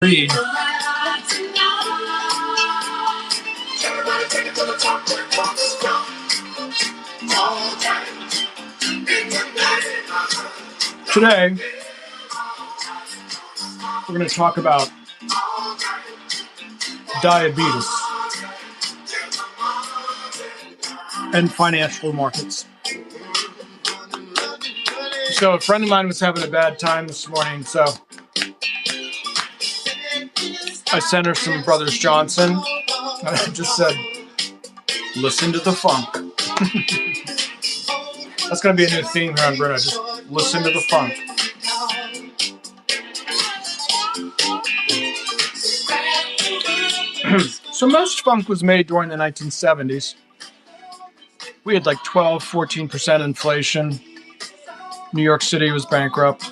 Read. Today, we're going to talk about diabetes and financial markets. So a friend of mine was having a bad time this morning, so I sent her some Brothers Johnson, and I just said, listen to the funk. That's going to be a new theme here on Bruno, just listen to the funk. So most funk was made during the 1970s. We had like 12, 14% inflation. New York City was bankrupt.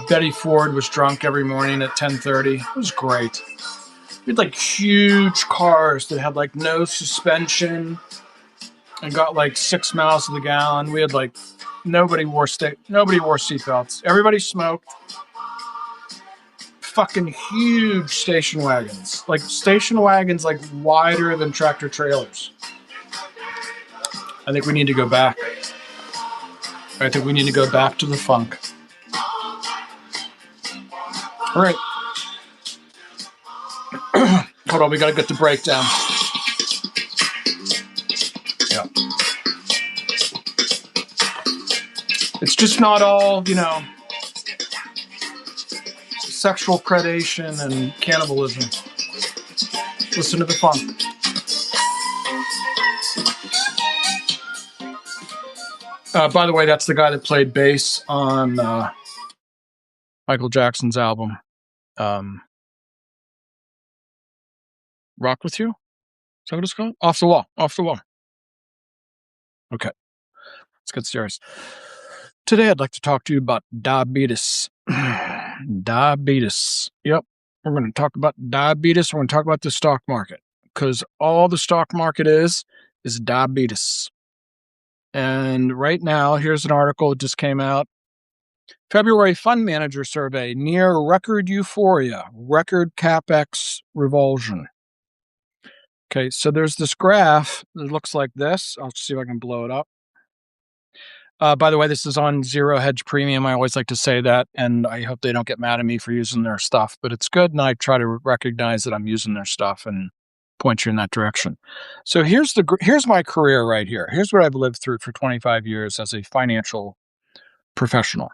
Betty Ford was drunk every morning at 10:30. It was great. We had like huge cars that had like no suspension and got like 6 miles to the gallon. We had like nobody wore seatbelts. Everybody smoked. Fucking huge station wagons. Like station wagons like wider than tractor trailers. I think we need to go back. I think we need to go back to the funk. All right. Hold on, we got to get the breakdown. Yeah. It's just not all, sexual predation and cannibalism. Listen to the funk. By the way, that's the guy that played bass on Michael Jackson's album, Rock With You? Is that what it's called? Off the Wall. Okay, let's get serious. Today, I'd like to talk to you about diabetes. Diabetes. Yep, we're going to talk about diabetes. We're going to talk about the stock market, because all the stock market is diabetes. And right now, here's an article that just came out. February fund manager survey, near record euphoria, record capex revulsion. Okay, so there's this graph that looks like this. I'll see if I can blow it up. By the way, this is on Zero Hedge Premium. I always like to say that, and I hope they don't get mad at me for using their stuff, but it's good, and I try to recognize that I'm using their stuff and point you in that direction. So here's my career right here. Here's what I've lived through for 25 years as a financial professional.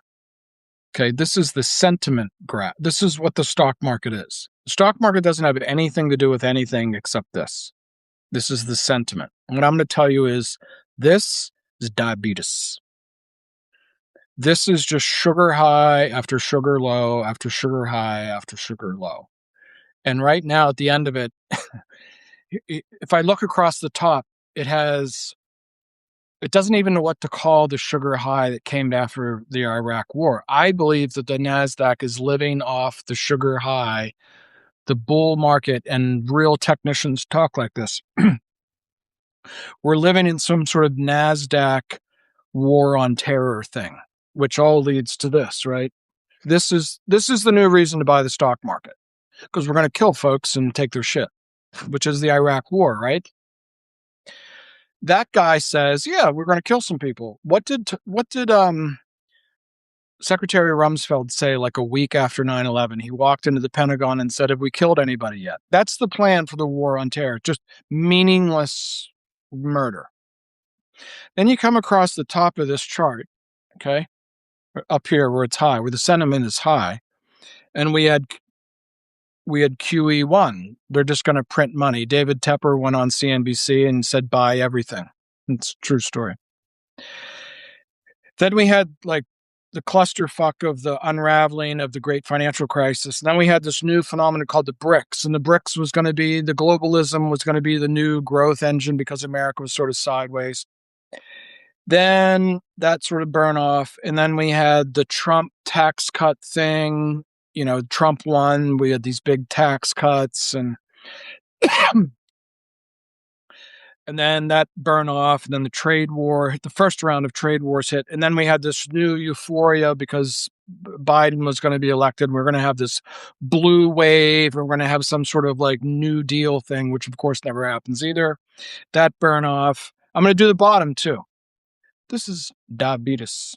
Okay, this is the sentiment graph. This is what the stock market is. The stock market doesn't have anything to do with anything except this. This is the sentiment. And what I'm going to tell you is this is diabetes. This is just sugar high after sugar low after sugar high after sugar low. And right now at the end of it, if I look across the top, it doesn't even know what to call the sugar high that came after the Iraq war. I believe that the NASDAQ is living off the sugar high, the bull market, and real technicians talk like this. We're living in some sort of NASDAQ war on terror thing, which all leads to this, right? This is the new reason to buy the stock market, because we're going to kill folks and take their shit, which is the Iraq war, right? That guy says, yeah, we're going to kill some people. What did Secretary Rumsfeld say like a week after 9/11? He walked into the Pentagon and said, have we killed anybody yet? That's the plan for the war on terror, just meaningless murder. Then you come across the top of this chart, okay, up here where it's high, where the sentiment is high, and we had QE1. They're just going to print money. David Tepper went on CNBC and said, buy everything. It's a true story. Then we had like the clusterfuck of the unraveling of the great financial crisis. And then we had this new phenomenon called the BRICS. And the BRICS was going to be, the globalism was going to be the new growth engine because America was sort of sideways. Then that sort of burned off. And then we had the Trump tax cut thing. Trump won. We had these big tax cuts, and then that burned off. And then the trade war, the first round of trade wars hit. And then we had this new euphoria because Biden was going to be elected. We're going to have this blue wave. We're going to have some sort of like New Deal thing, which of course never happens either. That burn off. I'm going to do the bottom too. This is diabetes.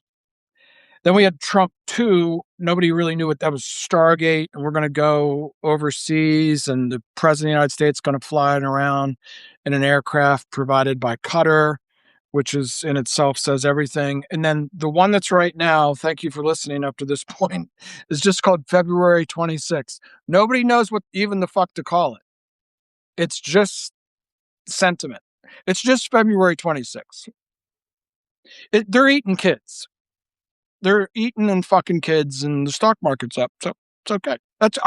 Then we had Trump 2. Nobody really knew what that was. Stargate, and we're going to go overseas, and the president of the United States is going to fly around in an aircraft provided by Qatar, which is in itself says everything. And then the one that's right now, thank you for listening up to this point, is just called February 26th. Nobody knows what even the fuck to call it. It's just sentiment. It's just February 26th. They're eating kids. They're eating and fucking kids, and the stock market's up. So it's okay.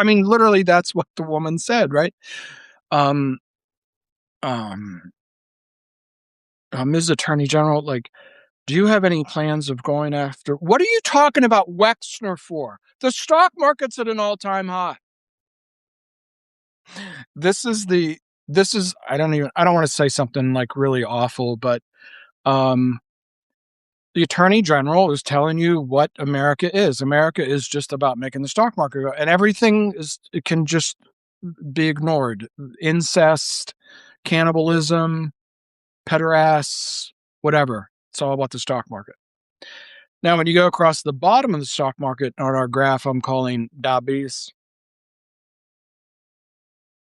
Literally, that's what the woman said, right? Ms. Attorney General, like, do you have any plans of going after? What are you talking about Wexner for? The stock market's at an all-time high. I don't want to say something like really awful, but the Attorney General is telling you what America is. America is just about making the stock market go, and everything it can just be ignored. Incest, cannibalism, pederasts, whatever. It's all about the stock market. Now, when you go across the bottom of the stock market on our graph, I'm calling diabetes.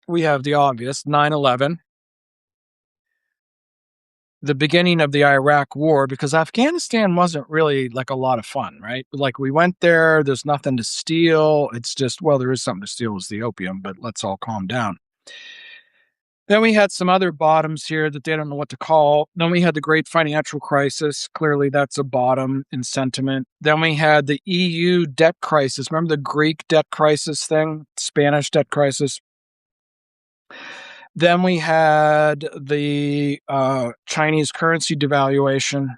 We have the obvious 9/11. The beginning of the Iraq war, because Afghanistan wasn't really like a lot of fun, right? Like we went there, there's nothing to steal. It's just, well, there is something to steal, is the opium, but let's all calm down. Then we had some other bottoms here that they don't know what to call. Then we had the great financial crisis. Clearly that's a bottom in sentiment. Then we had the EU debt crisis. Remember the Greek debt crisis thing? Spanish debt crisis. Then we had the Chinese currency devaluation.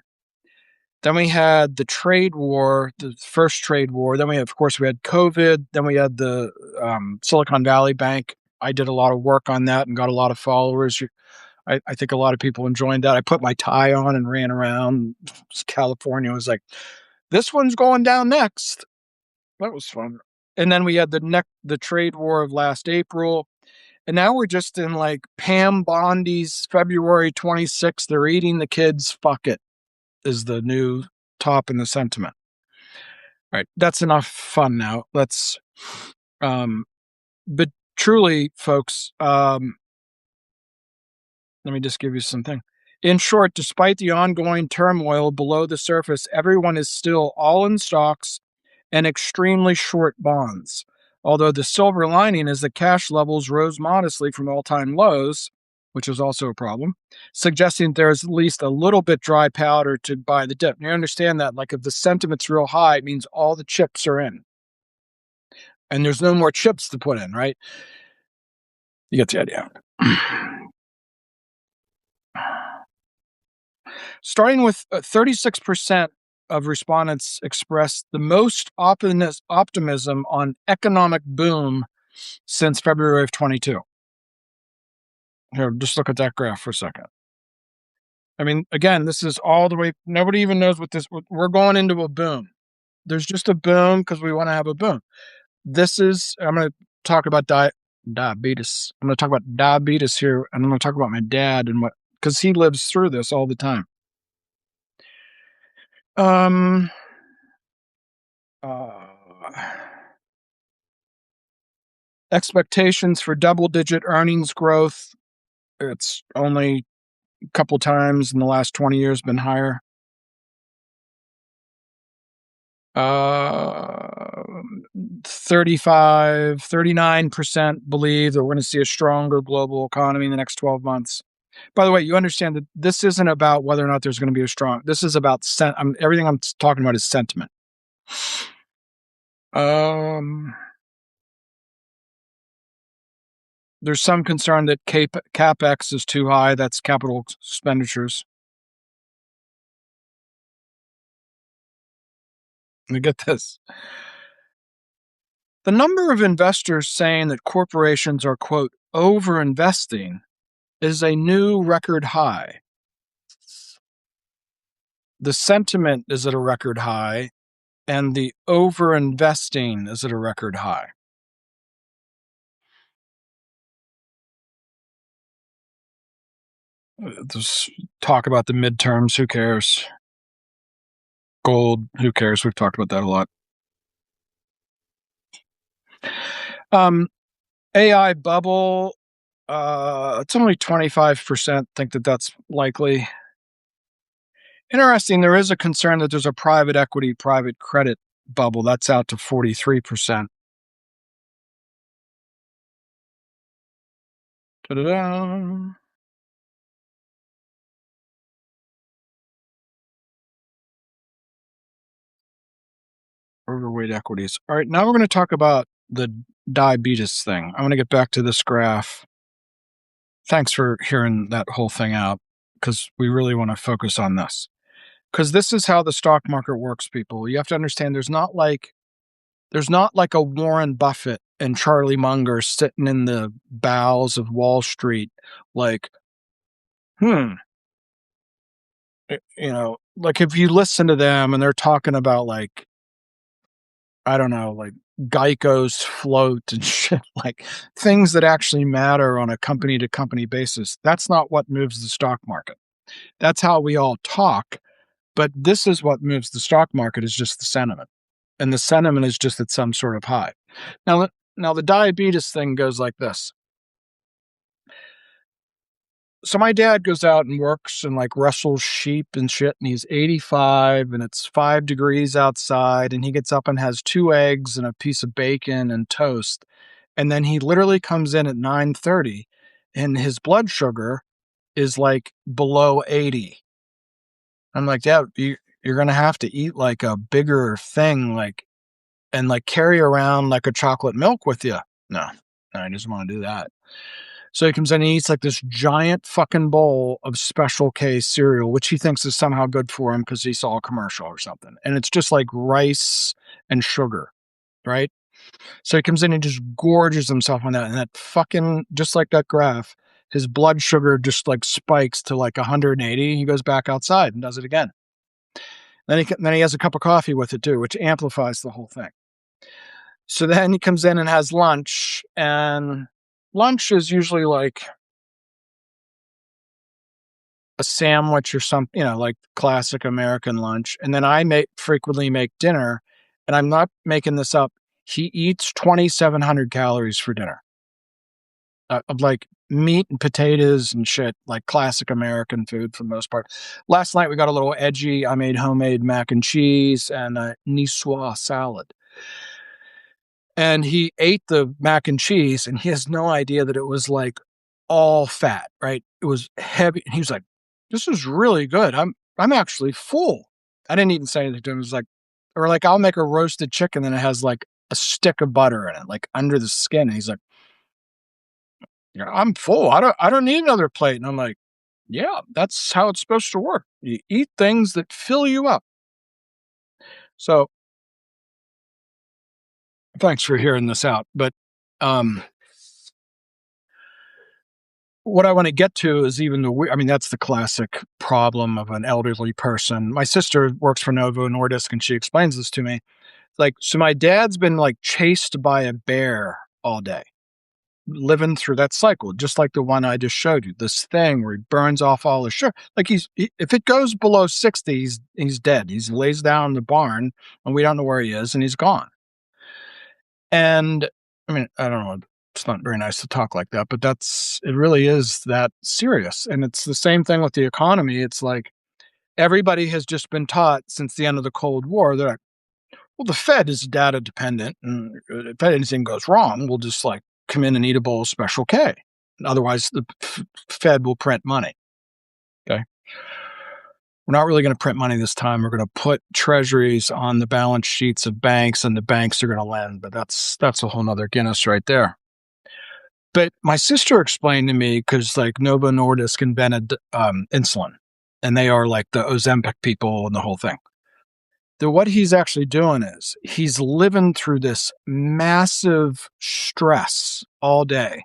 Then we had the trade war, the first trade war. Then we had COVID. Then we had the Silicon Valley Bank. I did a lot of work on that and got a lot of followers. I think a lot of people enjoyed that. I put my tie on and ran around California. I was like, this one's going down next. That was fun. And then we had the trade war of last April. And now we're just in like Pam Bondi's February 26th. They're eating the kids. Fuck it is the new top in the sentiment. All right. That's enough fun now. Let's, but truly, folks, let me just give you something. In short, despite the ongoing turmoil below the surface, everyone is still all in stocks and extremely short bonds. Although the silver lining is that cash levels rose modestly from all-time lows, which is also a problem, suggesting there's at least a little bit dry powder to buy the dip. And you understand that, like if the sentiment's real high, it means all the chips are in. And there's no more chips to put in, right? You get the idea. Starting with 36% of respondents expressed the most optimism on economic boom since February of 22. Here, just look at that graph for a second. I mean, again, this is all the way, nobody even knows we're going into a boom. There's just a boom because we want to have a boom. I'm going to talk about diabetes. I'm going to talk about diabetes here, and I'm going to talk about my dad and because he lives through this all the time. Expectations for double-digit earnings growth. It's only a couple times in the last 20 years been higher. 39% believe that we're going to see a stronger global economy in the next 12 months. By the way, you understand that this isn't about whether or not there's going to be this is about everything I'm talking about is sentiment. There's some concern that CapEx is too high. That's capital expenditures. Let me get this. The number of investors saying that corporations are, quote, over-investing is a new record high. The sentiment is at a record high, and the over-investing is at a record high. Just talk about the midterms. Who cares? Gold. Who cares? We've talked about that a lot. AI bubble. It's only 25% think that that's likely. Interesting. There is a concern that there's a private equity, private credit bubble. That's out to 43%. Ta-da-da. Overweight equities. All right, now we're going to talk about the diabetes thing. I'm going to get back to this graph. Thanks for hearing that whole thing out, because we really want to focus on this. Because this is how the stock market works, people. You have to understand there's not like a Warren Buffett and Charlie Munger sitting in the bowels of Wall Street, like, like if you listen to them and they're talking about like, I don't know, like Geico's float and shit, like things that actually matter on a company to company basis. That's not what moves the stock market. That's how we all talk. But this is what moves the stock market, is just the sentiment. And the sentiment is just at some sort of high. Now the diabetes thing goes like this. So my dad goes out and works and like wrestles sheep and shit, and he's 85 and it's 5 degrees outside, and he gets up and has 2 eggs and a piece of bacon and toast. And then he literally comes in at 9:30 and his blood sugar is like below 80. I'm like, Dad, you're going to have to eat like a bigger thing, like, and like carry around like a chocolate milk with you. No, he doesn't want to do that. So he comes in and eats like this giant fucking bowl of Special K cereal, which he thinks is somehow good for him because he saw a commercial or something. And it's just like rice and sugar, right? So he comes in and just gorges himself on that. And that fucking, just like that graph, his blood sugar just like spikes to like 180. He goes back outside and does it again. Then he has a cup of coffee with it too, which amplifies the whole thing. So then he comes in and has lunch, and lunch is usually like a sandwich or something, like classic American lunch. And then I frequently make dinner, and I'm not making this up. He eats 2,700 calories for dinner of like meat and potatoes and shit, like classic American food for the most part. Last night we got a little edgy. I made homemade mac and cheese and a niçoise salad. And he ate the mac and cheese, and he has no idea that it was like all fat, right? It was heavy. And he was like, "This is really good. I'm actually full." I didn't even say anything to him. It was like, or like I'll make a roasted chicken and it has like a stick of butter in it, like under the skin. And he's like, "Yeah, I'm full. I don't need another plate." And I'm like, "Yeah, that's how it's supposed to work. You eat things that fill you up." So thanks for hearing this out. But what I want to get to is that's the classic problem of an elderly person. My sister works for Novo Nordisk, and she explains this to me. Like, so my dad's been like chased by a bear all day, living through that cycle, just like the one I just showed you, this thing where he burns off all his sugar. Like if it goes below 60, he's dead. He lays down in the barn and we don't know where he is, and he's gone. And I mean, I don't know. It's not very nice to talk like that, but it really is that serious. And it's the same thing with the economy. It's like everybody has just been taught since the end of the Cold War that, well, the Fed is data dependent, and if anything goes wrong, we'll just like come in and eat a bowl of Special K. Otherwise, the Fed will print money. Okay. We're not really going to print money this time. We're going to put treasuries on the balance sheets of banks, and the banks are going to lend. But that's a whole nother Guinness right there. But my sister explained to me, because like Novo Nordisk invented insulin, and they are like the Ozempic people and the whole thing. That what he's actually doing is he's living through this massive stress all day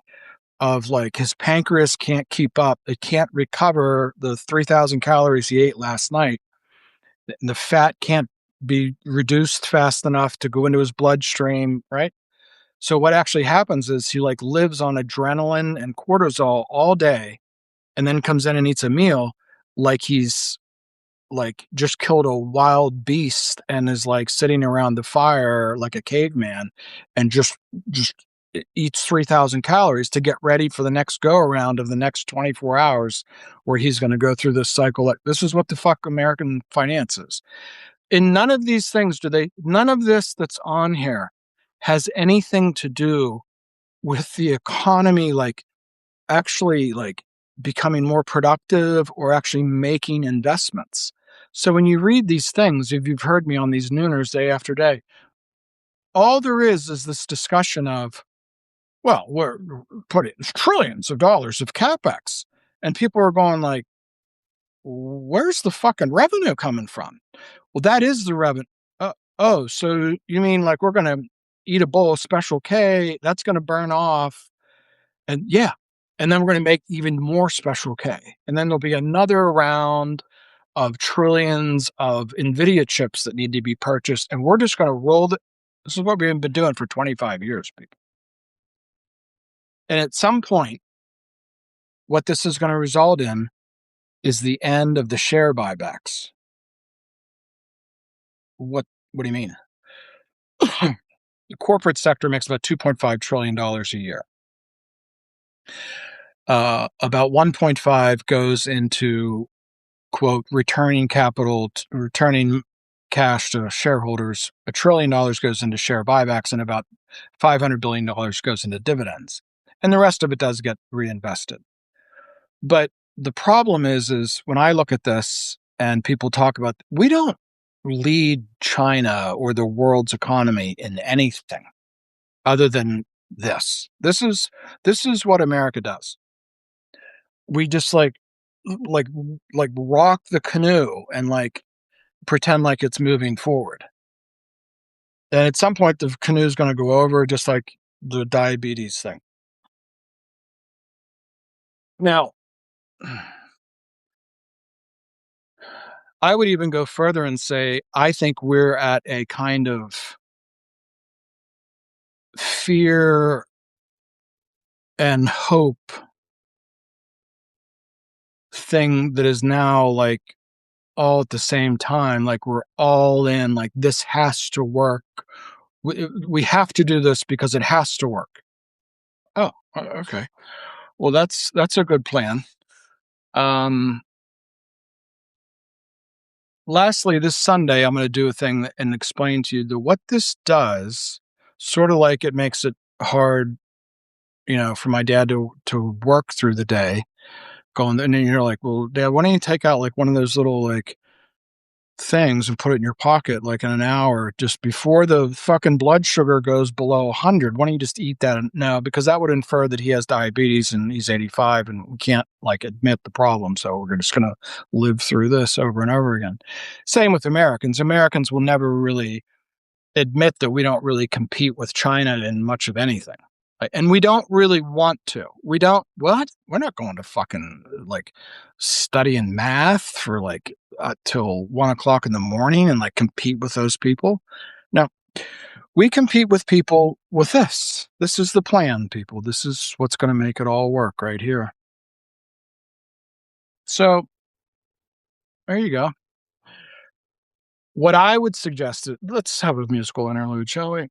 of like his pancreas can't keep up. It can't recover the 3,000 calories he ate last night. The fat can't be reduced fast enough to go into his bloodstream, right? So what actually happens is he like lives on adrenaline and cortisol all day and then comes in and eats a meal like he's like just killed a wild beast and is like sitting around the fire like a caveman and just eats 3,000 calories to get ready for the next go around of the next 24 hours where he's going to go through this cycle. Like, this is what the fuck American finance is. In none of these things none of this that's on here has anything to do with the economy, like actually like becoming more productive or actually making investments. So when you read these things, if you've heard me on these nooners day after day, all there is this discussion of, well, we're putting trillions of dollars of capex, and people are going like, where's the fucking revenue coming from? Well, that is the revenue. Oh, so you mean like we're going to eat a bowl of Special K? That's going to burn off. And yeah. And then we're going to make even more Special K. And then there'll be another round of trillions of NVIDIA chips that need to be purchased. And we're just going to roll this is what we've been doing for 25 years, people. And at some point, what this is going to result in is the end of the share buybacks. What do you mean? The corporate sector makes about $2.5 trillion a year. About 1.5 goes into, quote, returning cash to shareholders. $1 trillion goes into share buybacks, and about $500 billion goes into dividends. And the rest of it does get reinvested. But the problem is when I look at this and people talk about, we don't lead China or the world's economy in anything other than this. This is what America does. We just like rock the canoe and like pretend like it's moving forward. And at some point the canoe is going to go over, just like the diabetes thing. Now, I would even go further and say, I think we're at a kind of fear and hope thing that is now like all at the same time. Like we're all in, like this has to work. We have to do this because it has to work. Oh, okay. Well, that's a good plan. Lastly, this Sunday, I'm going to do a thing and explain to you that what this does, sort of like it makes it hard, for my dad to work through the day. Going, and then you're like, well, Dad, why don't you take out like one of those little like things and put it in your pocket like in an hour just before the fucking blood sugar goes below 100? Why don't you just eat that? No, because that would infer that he has diabetes and he's 85 and we can't like admit the problem. So we're just going to live through this over and over again. Same with Americans. Americans will never really admit that we don't really compete with China in much of anything. And we don't really want to. We don't, what? We're not going to fucking like studying math for like till 1 o'clock in the morning and like compete with those people. No, we compete with people with this. This is the plan, people. This is what's going to make it all work right here. So there you go. What I would suggest is let's have a musical interlude, shall we?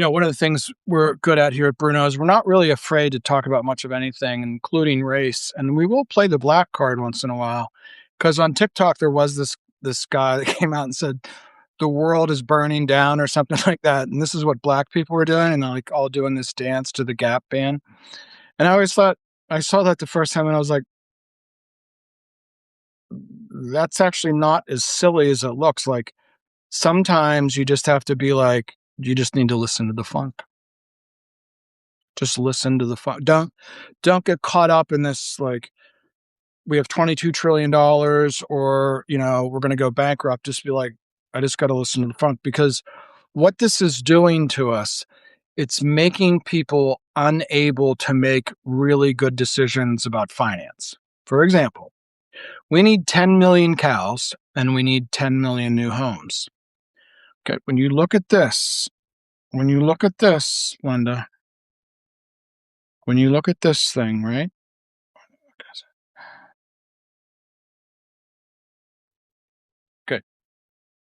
One of the things we're good at here at Bruno is we're not really afraid to talk about much of anything, including race. And we will play the black card once in a while Because on TikTok there was this guy that came out and said the world is burning down or something like that, and this is what black people were doing, and they're like all doing this dance to the Gap band. And I always thought I saw that the first time, and I was like, that's actually not as silly as it looks. Like sometimes you just have to be like, you just need to listen to the funk. Just listen to the funk. Don't get caught up in this like we have $22 trillion or we're going to go bankrupt. Just be like, I just got to listen to the funk, because what this is doing to us, it's making people unable to make really good decisions about finance. For example, we need 10 million cows and we need 10 million new homes. Okay, when you look at this, Linda, when you look at this thing, right? Okay,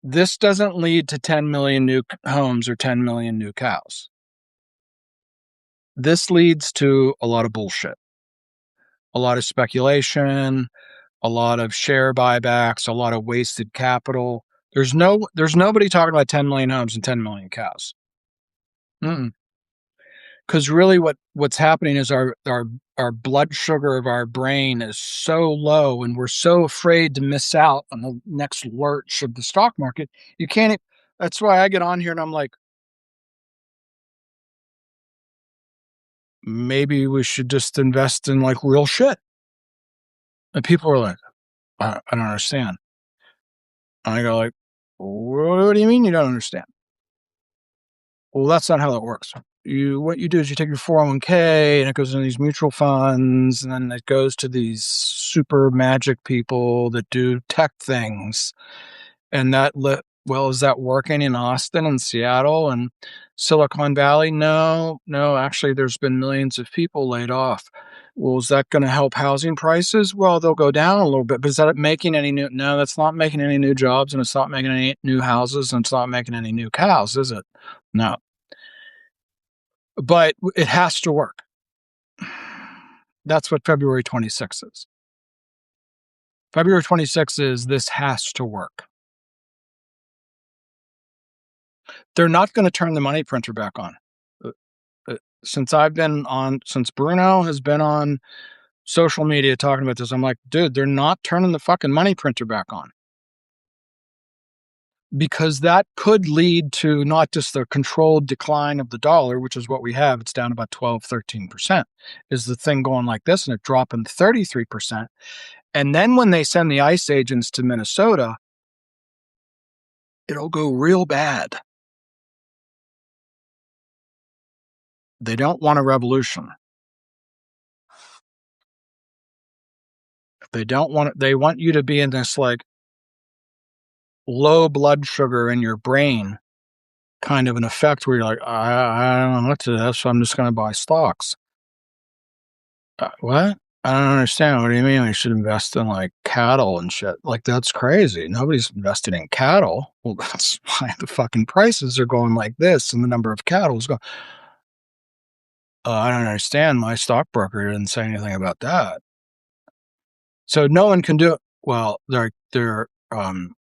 this doesn't lead to 10 million new homes or 10 million new cows. This leads to a lot of bullshit, a lot of speculation, a lot of share buybacks, a lot of wasted capital. There's nobody talking about 10 million homes and 10 million cows. Because really what's happening is our blood sugar of our brain is so low, and we're so afraid to miss out on the next lurch of the stock market. You can't. That's why I get on here and I'm like, maybe we should just invest in like real shit. And people are like, I don't understand. And I go like, what do you mean you don't understand? Well, that's not how that works. What you do is you take your 401k and it goes into these mutual funds, and then it goes to these super magic people that do tech things. And well, is that working in Austin and Seattle and Silicon Valley? No, actually there's been millions of people laid off. Well, is that going to help housing prices? Well, they'll go down a little bit, but is that making any new? No, that's not making any new jobs, and it's not making any new houses, and it's not making any new cows, is it? No. But it has to work. That's what February 26th is. February 26th is this has to work. They're not going to turn the money printer back on. Since Bruno has been on social media talking about this, I'm like, dude, they're not turning the fucking money printer back on. Because that could lead to not just the controlled decline of the dollar, which is what we have. It's down about 12, 13%. Is the thing going like this and it dropping 33%. And then when they send the ICE agents to Minnesota, it'll go real bad. They don't want a revolution. They want you to be in this like low blood sugar in your brain kind of an effect where you're like, I don't know what to do, so I'm just going to buy stocks. What? I don't understand. What do you mean we should invest in like cattle and shit? Like, that's crazy. Nobody's invested in cattle. Well, that's why the fucking prices are going like this and the number of cattle is going. I don't understand. My stockbroker didn't say anything about that. So no one can do it. Well,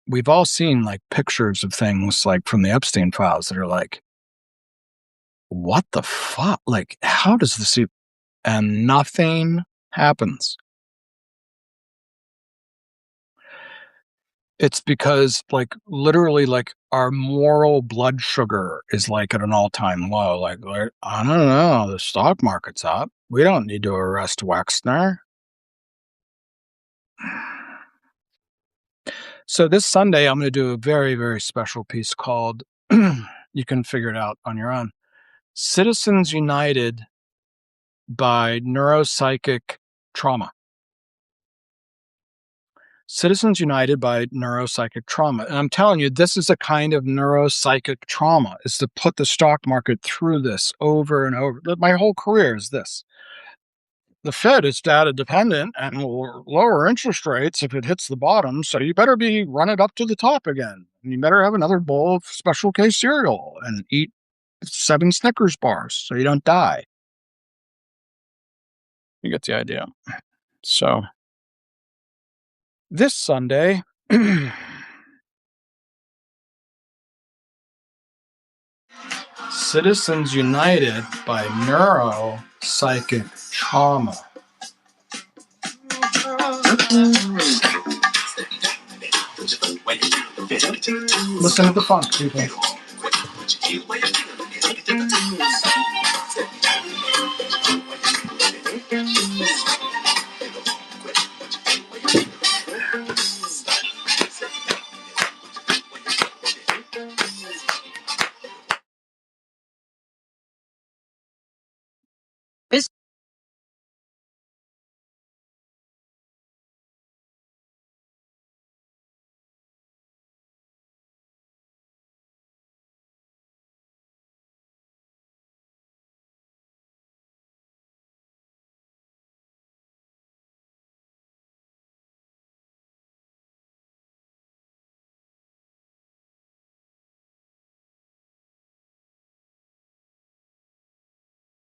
we've all seen like pictures of things like from the Epstein files that are like, what the fuck? Like, how does this even? And nothing happens. It's because like literally like our moral blood sugar is like at an all-time low. Like, I don't know, the stock market's up. We don't need to arrest Wexner. So this Sunday, I'm going to do a very, very special piece called, you can figure it out on your own, Citizens United by Neuropsychic Trauma. Citizens United by Neuropsychic Trauma. And I'm telling you, this is a kind of neuropsychic trauma, is to put the stock market through this over and over. My whole career is this. The Fed is data dependent and will lower interest rates if it hits the bottom, so you better run it up to the top again. And you better have another bowl of Special K cereal and eat 7 Snickers bars so you don't die. You get the idea. So This Sunday, Citizens United by Neuropsychic Trauma. Listen to the funk, people.